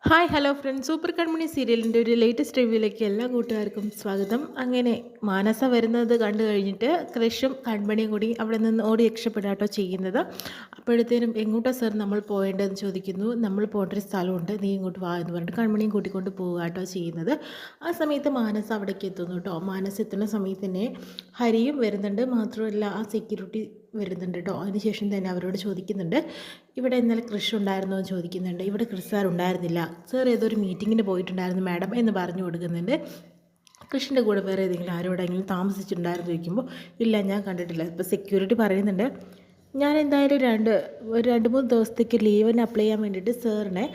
Hi hello friends super കൺമണി സീരിയലിൻ്റെ ഒരു latest റിവ്യൂയിലേക്ക് എല്ലാ കൂട്ടുകാർക്കും സ്വാഗതം. അങ്ങനെ മാനസ വരുന്നത് കണ്ടു കഴിഞ്ഞിട്ട് കൃഷും കൺമണിയും കൂടി അവിടെ നിന്ന് ഓടി രക്ഷപ്പെടാട്ടോ ചെയ്യുന്നത്. അപ്പോഴത്തേനും എങ്ങോട്ടാ സാർ നമ്മൾ പോകേണ്ടതെന്ന് ചോദിക്കുന്നു. നമ്മൾ പോകേണ്ട ഒരു സ്ഥലമുണ്ട്, നീ ഇങ്ങോട്ട് വാ എന്ന് പറഞ്ഞിട്ട് കൺമണിയും കൂട്ടിക്കൊണ്ട് പോകാട്ടോ ചെയ്യുന്നത്. ആ സമയത്ത് മാനസ അവിടേക്ക് എത്തുന്നു കേട്ടോ. മാനസ എത്തുന്ന സമയത്ത് തന്നെ ഹരിയും വരുന്നുണ്ട്. മാത്രമല്ല ആ സെക്യൂരിറ്റി വരുന്നുണ്ട് കേട്ടോ. അതിനുശേഷം തന്നെ അവരോട് ചോദിക്കുന്നുണ്ട്, ഇവിടെ ഇന്നലെ കൃഷി ഉണ്ടായിരുന്നോ എന്ന് ചോദിക്കുന്നുണ്ട്. ഇവിടെ കൃഷി സാർ ഉണ്ടായിരുന്നില്ല, സാർ ഏതൊരു മീറ്റിങ്ങിന് പോയിട്ടുണ്ടായിരുന്നു മാഡം എന്ന് പറഞ്ഞു കൊടുക്കുന്നുണ്ട്. കൃഷിൻ്റെ കൂടെ വേറെ ഏതെങ്കിലും ആരോടെങ്കിലും താമസിച്ചിട്ടുണ്ടായിരുന്നു ചോദിക്കുമ്പോൾ ഇല്ല ഞാൻ കണ്ടിട്ടില്ല. ഇപ്പോൾ സെക്യൂരിറ്റി പറയുന്നുണ്ട്, ഞാൻ എന്തായാലും ഒരു രണ്ട് മൂന്ന് ദിവസത്തേക്ക് ലീവിന് അപ്ലൈ ചെയ്യാൻ വേണ്ടിയിട്ട് സാറിനെ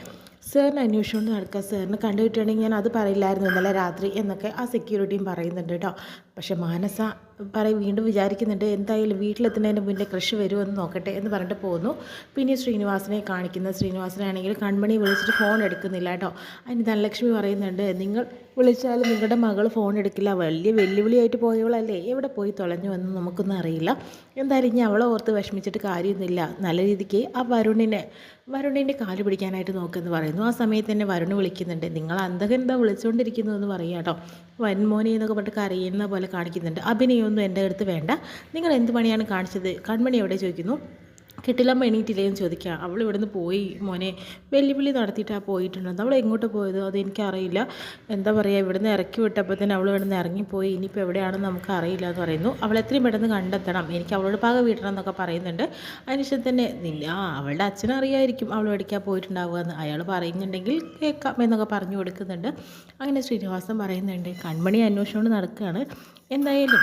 അന്വേഷിച്ചുകൊണ്ട് നടക്കുക, സാറിനെ കണ്ടുകിട്ടുകയാണെങ്കിൽ ഞാൻ അത് പറയില്ലായിരുന്നു ഇന്നലെ രാത്രി എന്നൊക്കെ ആ സെക്യൂരിറ്റിയും പറയുന്നുണ്ട് കേട്ടോ. പക്ഷേ മാനസ വീണ്ടും വിചാരിക്കുന്നുണ്ട്, എന്തായാലും വീട്ടിലെത്തുന്നതിന് മുന്നേ കൃഷി വരുമെന്ന് നോക്കട്ടെ എന്ന് പറഞ്ഞിട്ട് പോകുന്നു. പിന്നെ ശ്രീനിവാസനെ കാണിക്കുന്ന ശ്രീനിവാസനാണെങ്കിൽ കൺമണി വിളിച്ചിട്ട് ഫോൺ എടുക്കുന്നില്ല കേട്ടോ. അതിന് ധനലക്ഷ്മി പറയുന്നുണ്ട്, നിങ്ങൾ വിളിച്ചാലും നിങ്ങളുടെ മകൾ ഫോൺ എടുക്കില്ല, വലിയ വെല്ലുവിളിയായിട്ട് പോയവളല്ലേ, എവിടെ പോയി തൊലഞ്ഞു എന്ന് നമുക്കൊന്നും അറിയില്ല. എന്തായാലും ഇനി അവളെ ഓർത്ത് വിഷമിച്ചിട്ട് കാര്യമൊന്നുമില്ല, നല്ല രീതിക്ക് ആ വരുണിൻ്റെ കാല് പിടിക്കാനായിട്ട് നോക്കുമെന്ന് പറയുന്നു. ആ സമയത്ത് തന്നെ വരുണ് വിളിക്കുന്നുണ്ട്, നിങ്ങൾ അന്തകൻ എന്താ വിളിച്ചുകൊണ്ടിരിക്കുന്നു എന്ന് പറയുക കേട്ടോ. വൻമോനെ എന്നൊക്കെ പറഞ്ഞിട്ട് കരയുന്ന പോലെ കാണിക്കുന്നുണ്ട്. അഭിനയൊന്നും എൻ്റെ അടുത്ത് വേണ്ട, നിങ്ങൾ എന്ത് പണിയാണ് കാണിച്ചത്, കൺമണി എവിടെ ചോദിക്കുന്നു. കിട്ടില്ലമ്മ എണീറ്റില്ലേന്ന് ചോദിക്കുക. അവൾ ഇവിടുന്ന് പോയി മോനെ, വെല്ലുവിളി നടത്തിയിട്ടാണ് പോയിട്ടുള്ളത്. അവൾ എങ്ങോട്ട് പോയത് അതെനിക്കറിയില്ല, എന്താ പറയുക, ഇവിടുന്ന് ഇറക്കി വിട്ടപ്പോൾ തന്നെ അവൾ ഇവിടുന്ന് ഇറങ്ങിപ്പോയി, ഇനിയിപ്പോൾ എവിടെയാണെന്ന് നമുക്ക് അറിയില്ല എന്ന് പറയുന്നു. അവൾ എത്രയും പെട്ടെന്ന് കണ്ടെത്തണം, എനിക്ക് അവളോട് പക വീട്ടണം എന്നൊക്കെ പറയുന്നുണ്ട്. അതിനുശേഷം തന്നെ അവളുടെ അച്ഛനറിയായിരിക്കും അവൾ എവിടേക്കാണ് പോയിട്ടുണ്ടാവുക എന്ന്, അയാൾ പറയുന്നുണ്ടെങ്കിൽ കേൾക്കാം എന്നൊക്കെ പറഞ്ഞു കൊടുക്കുന്നുണ്ട്. അങ്ങനെ ശ്രീനിവാസൻ പറയുന്നുണ്ട്, കൺമണി അന്വേഷിച്ചുകൊണ്ട് നടക്കുകയാണ്, എന്തായാലും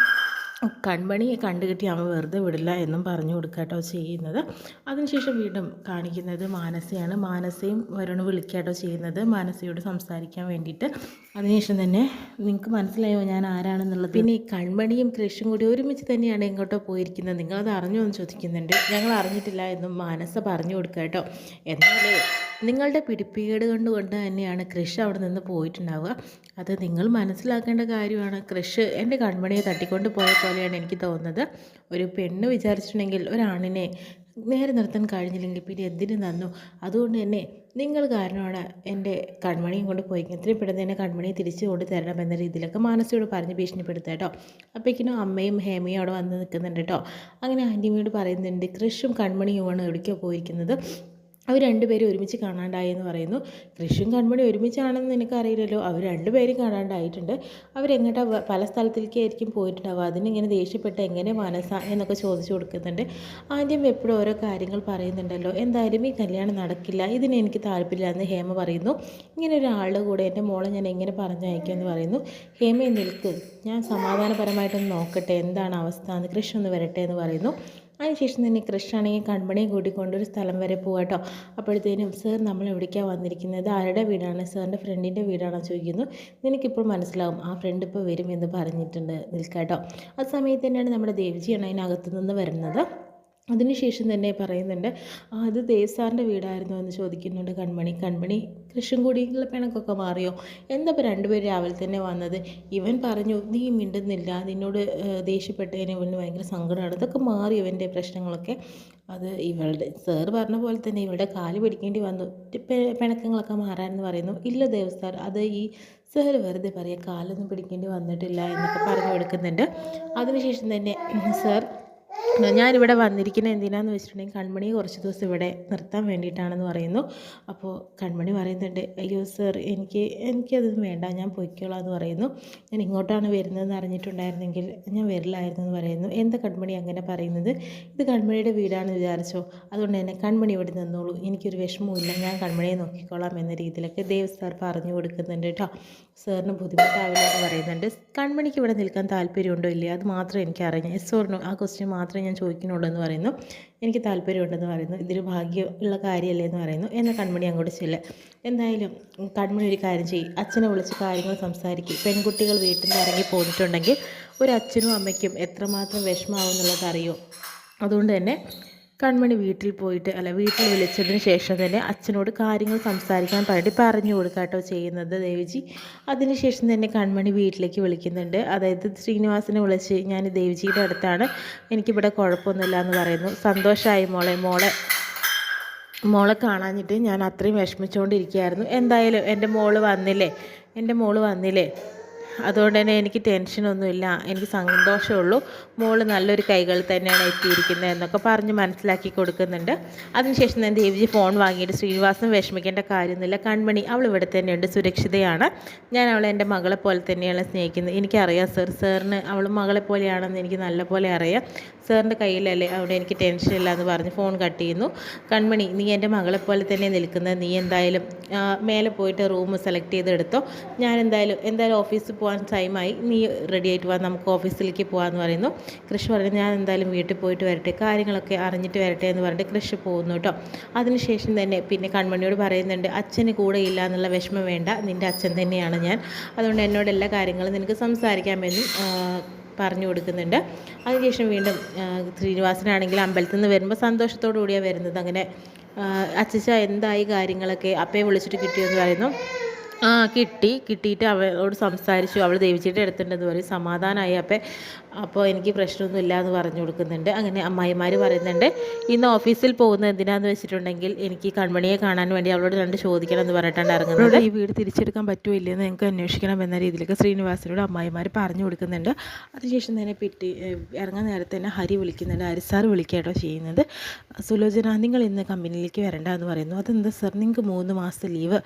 കൺമണിയെ കണ്ടുകിട്ടി അവൻ വെറുതെ വിടില്ല എന്നും പറഞ്ഞു കൊടുക്കാട്ടോ ചെയ്യുന്നത്. അതിനുശേഷം വീണ്ടും കാണിക്കുന്നത് മാനസയാണ്. മാനസയും വരുണ് വിളിക്കാട്ടോ ചെയ്യുന്നത് മാനസയോട് സംസാരിക്കാൻ വേണ്ടിയിട്ട്. അതിനുശേഷം തന്നെ നിങ്ങൾക്ക് മനസ്സിലായോ ഞാൻ ആരാണെന്നുള്ളത്. പിന്നെ ഈ കൺമണിയും കൃഷും കൂടി ഒരുമിച്ച് തന്നെയാണ് എങ്ങോട്ടോ പോയിരിക്കുന്നത്, നിങ്ങളത് അറിഞ്ഞോ എന്ന് ചോദിക്കുന്നുണ്ട്. ഞങ്ങൾ അറിഞ്ഞിട്ടില്ല എന്നും മാനസ പറഞ്ഞു കൊടുക്കാട്ടോ. എന്നാലേ നിങ്ങളുടെ പിടിപ്പീട് കൊണ്ട് തന്നെയാണ് കൃഷ് അവിടെ നിന്ന് പോയിട്ടുണ്ടാവുക, അത് നിങ്ങൾ മനസ്സിലാക്കേണ്ട കാര്യമാണ്. കൃഷ് എൻ്റെ കൺമണിയെ തട്ടിക്കൊണ്ട് പോയ പോലെയാണ് എനിക്ക് തോന്നുന്നത്. ഒരു പെണ്ണ് വിചാരിച്ചിട്ടുണ്ടെങ്കിൽ ഒരാണിനെ നേരെ നിർത്താൻ കഴിഞ്ഞില്ലെങ്കിൽ പിന്നെ എന്തിനു തന്നു, അതുകൊണ്ട് തന്നെ നിങ്ങൾ കാരണമാണ് എൻ്റെ കൺമണിയും കൊണ്ട് പോയി, എത്രയും പെട്ടെന്ന് തന്നെ കൺമണിയെ തിരിച്ചു കൊണ്ട് തരണം എന്ന രീതിയിലൊക്കെ മാനസയോട് പറഞ്ഞ് ഭീഷണിപ്പെടുത്തുക കേട്ടോ. അപ്പോഴേക്കിനും അമ്മയും ഹേമയും അവിടെ വന്ന് നിൽക്കുന്നുണ്ട് കേട്ടോ. അങ്ങനെ ആൻറ്റിയോട് പറയുന്നുണ്ട്, കൃഷും കൺമണിയുമാണ് എവിടേക്കോ പോയിരിക്കുന്നത്, അവർ രണ്ടുപേരും ഒരുമിച്ച് കാണാണ്ടായി എന്ന് പറയുന്നു. കൃഷിയും കൺമണി ഒരുമിച്ചാണെന്ന് നിനക്കറിയില്ലല്ലോ, അവർ രണ്ടുപേരും കാണാണ്ടായിട്ടുണ്ട്, അവരെങ്ങോട്ടാ പല സ്ഥലത്തേക്കായിരിക്കും പോയിട്ടുണ്ടാവുക, അതിനിങ്ങനെ ദേഷ്യപ്പെട്ട് എങ്ങനെ മനസ്സ എന്നൊക്കെ ചോദിച്ചു കൊടുക്കുന്നുണ്ട്. ആദ്യം എപ്പോഴും ഓരോ കാര്യങ്ങൾ പറയുന്നുണ്ടല്ലോ, എന്തായാലും ഈ കല്യാണം നടക്കില്ല, ഇതിന് എനിക്ക് താല്പര്യമില്ല എന്ന് ഹേമ പറയുന്നു. ഇങ്ങനെ ഒരാളുടെ കൂടെ എൻ്റെ മോളെ ഞാൻ എങ്ങനെ പറഞ്ഞയക്കുമെന്ന് പറയുന്നു. ഹേമയെ നിൽക്ക്, ഞാൻ സമാധാനപരമായിട്ടൊന്ന് നോക്കട്ടെ എന്താണ് അവസ്ഥ എന്ന്, കൃഷി ഒന്ന് വരട്ടെ എന്ന് പറയുന്നു. അതിനുശേഷം തന്നെ കൃഷ്ണാണെങ്കിൽ കൺമണിയെ കൂട്ടിക്കൊണ്ട് ഒരു സ്ഥലം വരെ പോകാട്ടോ. അപ്പോഴത്തേനും സാർ നമ്മൾ എവിടേക്കാണ് വന്നിരിക്കുന്നത്, ആരുടെ വീടാണ്, സാറിൻ്റെ ഫ്രണ്ടിൻ്റെ വീടാണോ ചോദിക്കുന്നു. നിനക്കിപ്പോൾ മനസ്സിലാവും, ആ ഫ്രണ്ട് ഇപ്പോൾ വരും എന്ന് പറഞ്ഞിട്ടുണ്ട്, നിൽക്കാട്ടോ. ആ സമയത്ത് തന്നെയാണ് നമ്മുടെ ദേവജിയാണ് അതിനകത്തു നിന്ന് വരുന്നത്. അതിനുശേഷം തന്നെ പറയുന്നുണ്ട്, അത് ദേവ് സാറിൻ്റെ വീടായിരുന്നു എന്ന് ചോദിക്കുന്നുണ്ട് കൺമണി. കൃഷ്ണൻ കൂടിയുള്ള പിണക്കൊക്കെ മാറിയോ, എന്താ ഇപ്പോൾ രണ്ടുപേരും രാവിലെ തന്നെ വന്നത്, ഇവൻ പറഞ്ഞു നീ മിണ്ടുന്നില്ല, നിന്നോട് ദേഷ്യപ്പെട്ടതിന് ഇവന് ഭയങ്കര സങ്കടമാണ്, ഇതൊക്കെ മാറി ഇവൻ്റെ പ്രശ്നങ്ങളൊക്കെ, അത് ഇവളുടെ സാർ പറഞ്ഞ പോലെ തന്നെ ഇവളുടെ കാല് പിടിക്കേണ്ടി വന്നു, പിണക്കങ്ങളൊക്കെ മാറാനെന്ന് പറയുന്നു. ഇല്ല ദേവ് സാർ, അത് ഈ സാർ വെറുതെ പറയുക, കാലൊന്നും പിടിക്കേണ്ടി വന്നിട്ടില്ല എന്നൊക്കെ പറഞ്ഞു കൊടുക്കുന്നുണ്ട്. അതിനുശേഷം തന്നെ സാർ ഞാനിവിടെ വന്നിരിക്കുന്നത് എന്തിനാന്ന് വെച്ചിട്ടുണ്ടെങ്കിൽ കൺമണിയെ കുറച്ച് ദിവസം ഇവിടെ നിർത്താൻ വേണ്ടിയിട്ടാണെന്ന് പറയുന്നു. അപ്പോൾ കൺമണി പറയുന്നുണ്ട്, അയ്യോ സർ എനിക്കതൊന്നും വേണ്ട, ഞാൻ പൊയ്ക്കോളാം എന്ന് പറയുന്നു. ഞാൻ ഇങ്ങോട്ടാണ് വരുന്നതെന്ന് അറിഞ്ഞിട്ടുണ്ടായിരുന്നെങ്കിൽ ഞാൻ വരില്ലായിരുന്നു എന്ന് പറയുന്നു. എന്താ കൺമണി അങ്ങനെ പറയുന്നത്, ഇത് കൺമണിയുടെ വീടാണെന്ന് വിചാരിച്ചോ, അതുകൊണ്ട് തന്നെ കൺമണി ഇവിടെ നിന്നോളൂ, എനിക്കൊരു വിഷമവുമില്ല, ഞാൻ കൺമണിയെ നോക്കിക്കോളാം എന്ന രീതിയിലൊക്കെ ദേവ് സാർ പറഞ്ഞു കൊടുക്കുന്നുണ്ട് കേട്ടോ. സാറിന് ബുദ്ധിമുട്ടാവില്ല എന്ന് പറയുന്നുണ്ട്. കൺമണിക്ക് ഇവിടെ നിൽക്കാൻ താല്പര്യമുണ്ടോ ഇല്ലേ, അത് മാത്രം എനിക്കറിയാം, എസ് ഓർ നോ ആ ക്വസ്റ്റ്യൻ മാത്രമേ ഞാൻ ചോദിക്കുന്നുള്ളൂ എന്ന് പറയുന്നു. എനിക്ക് താല്പര്യമുണ്ടെന്ന് പറയുന്നു, ഇതൊരു ഭാഗ്യമുള്ള കാര്യമല്ലേ എന്ന് പറയുന്നു. എന്നാൽ കൺമണി അങ്ങോട്ട് ചെല്ല്, എന്തായാലും കൺമണി ഒരു കാര്യം ചെയ്യും, അച്ഛനെ വിളിച്ച് കാര്യങ്ങൾ സംസാരിക്കും. പെൺകുട്ടികൾ വീട്ടിൽ നിന്ന് ഇറങ്ങി പോന്നിട്ടുണ്ടെങ്കിൽ ഒരു അച്ഛനും അമ്മയ്ക്കും എത്രമാത്രം വിഷമാവും എന്നുള്ളത് അറിയോ, അതുകൊണ്ട് തന്നെ കൺമണി വീട്ടിൽ വിളിച്ചതിന് ശേഷം തന്നെ അച്ഛനോട് കാര്യങ്ങൾ സംസാരിക്കാൻ പറഞ്ഞു കൊടുക്കാട്ടോ ചെയ്യുന്നത് ദേവിജി. അതിനുശേഷം തന്നെ കൺമണി വീട്ടിലേക്ക് വിളിക്കുന്നുണ്ട്. അതായത് ശ്രീനിവാസനെ വിളിച്ച്, ഞാൻ ദേവിജിയുടെ അടുത്താണ്, എനിക്കിവിടെ കുഴപ്പമൊന്നുമില്ല എന്ന് പറയുന്നു. സന്തോഷമായി മോളെ മോളെ കാണാഞ്ഞിട്ട് ഞാൻ അത്രയും വിഷമിച്ചുകൊണ്ടിരിക്കുകയായിരുന്നു. എന്തായാലും എൻ്റെ മോള് വന്നില്ലേ, അതുകൊണ്ട് തന്നെ എനിക്ക് ടെൻഷനൊന്നുമില്ല, എനിക്ക് സന്തോഷമുള്ളൂ. മോള് നല്ലൊരു കൈകളിൽ തന്നെയാണ് എത്തിയിരിക്കുന്നത് എന്നൊക്കെ പറഞ്ഞ് മനസ്സിലാക്കി കൊടുക്കുന്നുണ്ട്. അതിനുശേഷം ഞാൻ ദേവിജി ഫോൺ വാങ്ങിയിട്ട് ശ്രീനിവാസൻ വിഷമിക്കേണ്ട കാര്യമൊന്നുമില്ല, കൺമണി അവൾ ഇവിടെ തന്നെയുണ്ട്, സുരക്ഷിതയാണ്, ഞാൻ അവളെ എൻ്റെ മകളെ പോലെ തന്നെയാണ് സ്നേഹിക്കുന്നത്. എനിക്കറിയാം സാറിന് അവൾ മകളെ പോലെയാണെന്ന് എനിക്ക് നല്ലപോലെ അറിയാം. സാറിൻ്റെ കയ്യിലല്ലേ, അവിടെ എനിക്ക് ടെൻഷനില്ല എന്ന് പറഞ്ഞ് ഫോൺ കട്ട് ചെയ്യുന്നു. കൺമണി, നീ എൻ്റെ മകളെ പോലെ തന്നെ നിൽക്കുന്നത്, നീ എന്തായാലും മേലെ പോയിട്ട് റൂം സെലക്ട് ചെയ്തെടുത്തോ. ഞാൻ എന്തായാലും ഓഫീസിൽ പോകാൻ ടൈമായി, നീ റെഡി ആയിട്ട് വാ, നമുക്ക് ഓഫീസിലേക്ക് പോകാമെന്ന് പറയുന്നു. കൃഷ് പറഞ്ഞു, ഞാൻ എന്തായാലും വീട്ടിൽ പോയിട്ട് വരട്ടെ, കാര്യങ്ങളൊക്കെ അറിഞ്ഞിട്ട് വരട്ടെ എന്ന് പറഞ്ഞിട്ട് കൃഷ് പോകുന്നു കേട്ടോ. അതിനുശേഷം തന്നെ പിന്നെ കൺമണിയോട് പറയുന്നുണ്ട്, അച്ഛന് കൂടെ ഇല്ല എന്നുള്ള വിഷമം വേണ്ട, നിൻ്റെ അച്ഛൻ തന്നെയാണ് ഞാൻ, അതുകൊണ്ട് എന്നോട് എല്ലാ കാര്യങ്ങളും നിനക്ക് സംസാരിക്കാമെന്നും പറഞ്ഞു കൊടുക്കുന്നുണ്ട്. അതിനുശേഷം വീണ്ടും ശ്രീനിവാസനാണെങ്കിൽ അമ്പലത്തിൽ നിന്ന് വരുമ്പോൾ സന്തോഷത്തോടു കൂടിയാണ് വരുന്നത്. അങ്ങനെ അച്ചച്ച എന്തായി കാര്യങ്ങളൊക്കെ, അപ്പയെ വിളിച്ചിട്ട് കിട്ടിയെന്ന് പറയുന്നു. കിട്ടിയിട്ട് അവളോട് സംസാരിച്ചു, അവൾ ദേവിച്ചിട്ട് എടുത്തിട്ടുണ്ടെന്ന് പറയും. സമാധാനമായി അപ്പോൾ എനിക്ക് പ്രശ്നമൊന്നുമില്ല എന്ന് പറഞ്ഞു കൊടുക്കുന്നുണ്ട്. അങ്ങനെ അമ്മായിമാർ പറയുന്നുണ്ട്, ഇന്ന് ഓഫീസിൽ പോകുന്നത് എന്തിനാന്ന് വെച്ചിട്ടുണ്ടെങ്കിൽ എനിക്ക് കൺമണിയെ കാണാൻ വേണ്ടി അവളോട് ചോദിക്കണം എന്ന് പറഞ്ഞിട്ടാണ് ഇറങ്ങുന്നത്. ഈ വീട് തിരിച്ചെടുക്കാൻ പറ്റുമോ ഇല്ലെന്ന് ഞങ്ങൾക്ക് അന്വേഷിക്കണം എന്ന രീതിയിലേക്ക് ശ്രീനിവാസനോട് അമ്മായിമാർ പറഞ്ഞു കൊടുക്കുന്നുണ്ട്. അതിനുശേഷം തന്നെ ഇറങ്ങാൻ നേരത്തെ തന്നെ ഹരി വിളിക്കുന്നുണ്ട്. ഹരി സാർ വിളിക്കുകയാട്ടോ ചെയ്യുന്നത്. സുലോചന, നിങ്ങൾ ഇന്ന് കമ്പനിയിലേക്ക് വരണ്ട എന്ന് പറയുന്നു. അതെന്താ സാർ, നിങ്ങൾക്ക് 3 മാസത്തെ ലീവ്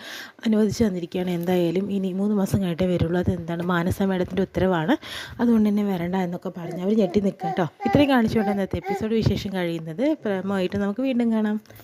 അനുവദിച്ച് തന്നിരിക്കുകയാണ്, എന്തായാലും ഇനി 3 മാസം കഴിഞ്ഞിട്ടേ വരുള്ളൂ, അതെന്താണ് മാനസ മേഡത്തിൻ്റെ ഉത്തരവാണ്, അതുകൊണ്ട് തന്നെ വരണ്ട എന്നൊക്കെ പറഞ്ഞ് അവർ ഞെട്ടി നിൽക്കാം കേട്ടോ. ഇത്രയും കാണിച്ചുകൊണ്ട് ഇന്നത്തെ എപ്പിസോഡ് വിശേഷം കഴിയുന്നത്. പ്രേമമായിട്ട് നമുക്ക് വീണ്ടും കാണാം.